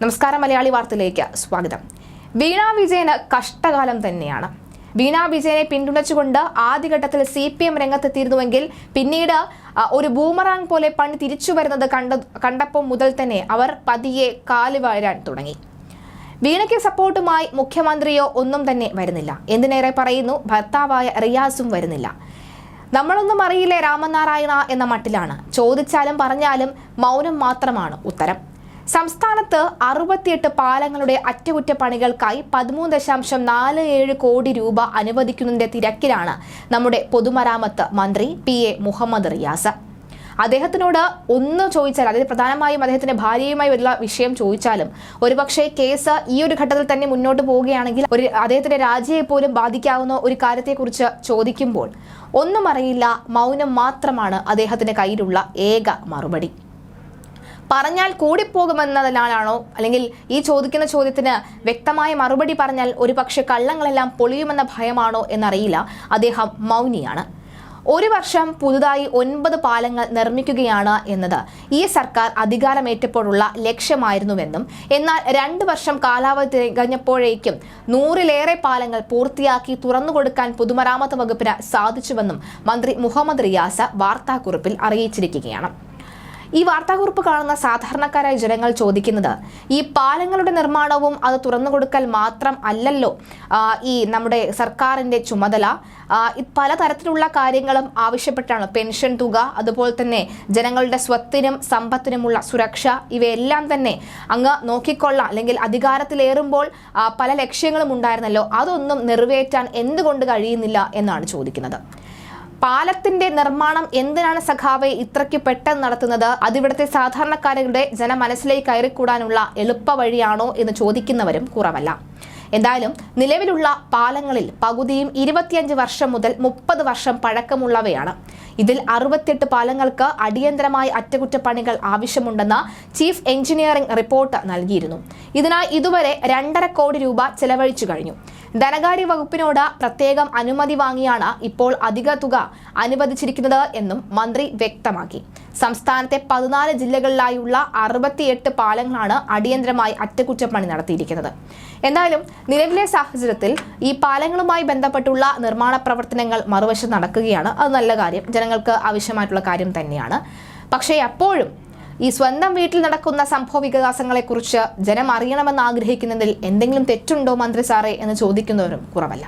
നമസ്കാരം, മലയാളി വാർത്തയിലേക്ക് സ്വാഗതം. വീണ വിജയന് കഷ്ടകാലം തന്നെയാണ്. വീണ വിജയനെ പിന്തുണച്ചുകൊണ്ട് ആദ്യഘട്ടത്തിൽ CPM രംഗത്തെത്തിയിരുന്നുവെങ്കിൽ പിന്നീട് ഒരു ബൂമറാങ് പോലെ പണി തിരിച്ചു വരുന്നത് കണ്ടപ്പോൾ മുതൽ തന്നെ അവർ പതിയെ കാലുവാരാൻ തുടങ്ങി. വീണയ്ക്ക് സപ്പോർട്ടുമായി മുഖ്യമന്ത്രിയോ ഒന്നും തന്നെ വരുന്നില്ല. എന്തിനേറെ പറയുന്നു, ഭർത്താവായ റിയാസും വരുന്നില്ല. നമ്മളൊന്നും അറിയില്ലേ രാമനാരായണ എന്ന മട്ടിലാണ്. ചോദിച്ചാലും പറഞ്ഞാലും മൗനം മാത്രമാണ് ഉത്തരം. സംസ്ഥാനത്ത് 68 പാലങ്ങളുടെ അറ്റകുറ്റപ്പണികൾക്കായി 13.47 കോടി രൂപ അനുവദിക്കുന്നതിന്റെ തിരക്കിലാണ് നമ്മുടെ പൊതുമരാമത്ത് മന്ത്രി PA മുഹമ്മദ് റിയാസ്. അദ്ദേഹത്തിനോട് ഒന്ന് ചോദിച്ചാൽ, അതായത് പ്രധാനമായും അദ്ദേഹത്തിന്റെ ഭാര്യയുമായി ഉള്ള വിഷയം ചോദിച്ചാലും, ഒരുപക്ഷെ കേസ് ഈ ഒരു ഘട്ടത്തിൽ തന്നെ മുന്നോട്ട് പോവുകയാണെങ്കിൽ അദ്ദേഹത്തിന്റെ രാജിയെ പോലും ബാധിക്കാവുന്ന ഒരു കാര്യത്തെക്കുറിച്ച് ചോദിക്കുമ്പോൾ ഒന്നും അറിയില്ല, മൗനം മാത്രമാണ് അദ്ദേഹത്തിന്റെ കയ്യിലുള്ള ഏക മറുപടി. പറഞ്ഞാൽ കൂടിപ്പോകുമെന്നതിനാലാണോ, അല്ലെങ്കിൽ ഈ ചോദിക്കുന്ന ചോദ്യത്തിന് വ്യക്തമായ മറുപടി പറഞ്ഞാൽ ഒരുപക്ഷെ കള്ളങ്ങളെല്ലാം പൊളിയുമെന്ന ഭയമാണോ എന്നറിയില്ല, അദ്ദേഹം മൗനിയാണ്. ഒരു വർഷം പുതുതായി 9 പാലങ്ങൾ നിർമ്മിക്കുകയാണ് എന്നത് ഈ സർക്കാർ അധികാരമേറ്റപ്പോഴുള്ള ലക്ഷ്യമായിരുന്നുവെന്നും, എന്നാൽ 2 വർഷം കാലാവധി തികഞ്ഞപ്പോഴേക്കും 100-ലേറെ പാലങ്ങൾ പൂർത്തിയാക്കി തുറന്നുകൊടുക്കാൻ പൊതുമരാമത്ത് വകുപ്പിന് സാധിച്ചുവെന്നും മന്ത്രി മുഹമ്മദ് റിയാസ് വാർത്താക്കുറിപ്പിൽ അറിയിച്ചിരിക്കുകയാണ്. ഈ വാർത്താക്കുറിപ്പ് കാണുന്ന സാധാരണക്കാരായ ജനങ്ങൾ ചോദിക്കുന്നത്, ഈ പാലങ്ങളുടെ നിർമ്മാണവും അത് തുറന്നുകൊടുക്കൽ മാത്രം അല്ലല്ലോ ഈ നമ്മുടെ സർക്കാരിന്റെ ചുമതല. പലതരത്തിലുള്ള കാര്യങ്ങളും ആവശ്യപ്പെട്ടാണ്, പെൻഷൻ തുക, അതുപോലെ തന്നെ ജനങ്ങളുടെ സ്വത്തിനും സമ്പത്തിനുമുള്ള സുരക്ഷ, ഇവയെല്ലാം തന്നെ അങ്ങ് നോക്കിക്കൊള്ളാം, അല്ലെങ്കിൽ അധികാരത്തിലേറുമ്പോൾ പല ലക്ഷ്യങ്ങളും ഉണ്ടായിരുന്നല്ലോ, അതൊന്നും നിറവേറ്റാൻ എന്തുകൊണ്ട് കഴിയുന്നില്ല എന്നാണ് ചോദിക്കുന്നത്. പാലത്തിന്റെ നിർമ്മാണം എന്തിനാണ് സഖാവെ ഇത്രയ്ക്ക് പെട്ടെന്ന് നടത്തുന്നത്? അതിവിടുത്തെ സാധാരണക്കാരുടെ ജനമനസ്സിലേക്ക് കയറിക്കൂടാനുള്ള എളുപ്പ വഴിയാണോ എന്ന് ചോദിക്കുന്നവരും കുറവല്ല. എന്തായാലും നിലവിലുള്ള പാലങ്ങളിൽ പകുതിയും 25 വർഷം മുതൽ 30 വർഷം പഴക്കമുള്ളവയാണ്. ഇതിൽ 68 പാലങ്ങൾക്ക് അടിയന്തരമായി അറ്റകുറ്റപ്പണികൾ ആവശ്യമുണ്ടെന്ന ചീഫ് എഞ്ചിനീയറിംഗ് റിപ്പോർട്ട് നൽകിയിരുന്നു. ഇതിനായി ഇതുവരെ 2.5 കോടി രൂപ ചെലവഴിച്ചു കഴിഞ്ഞു. ധനകാര്യ വകുപ്പിനോട് പ്രത്യേകം അനുമതി വാങ്ങിയാണ് ഇപ്പോൾ അധിക തുക അനുവദിച്ചിരിക്കുന്നത് എന്നും മന്ത്രി വ്യക്തമാക്കി. സംസ്ഥാനത്തെ 14 ജില്ലകളിലായുള്ള 68 പാലങ്ങളാണ് അടിയന്തരമായി അറ്റകുറ്റപ്പണി നടത്തിയിരിക്കുന്നത്. എന്തായാലും നിലവിലെ സാഹചര്യത്തിൽ ഈ പാലങ്ങളുമായി ബന്ധപ്പെട്ടുള്ള നിർമ്മാണ പ്രവർത്തനങ്ങൾ മറുവശം നടക്കുകയാണ്. അത് നല്ല കാര്യം, ജനങ്ങൾക്ക് ആവശ്യമായിട്ടുള്ള കാര്യം തന്നെയാണ്. പക്ഷേ അപ്പോഴും ഈ സ്വന്തം വീട്ടിൽ നടക്കുന്ന സംഭവ വികാസങ്ങളെക്കുറിച്ച് ജനം അറിയണമെന്ന് ആഗ്രഹിക്കുന്നതിൽ എന്തെങ്കിലും തെറ്റുണ്ടോ മന്ത്രി സാറേ എന്ന് ചോദിക്കുന്നവരും കുറവല്ല.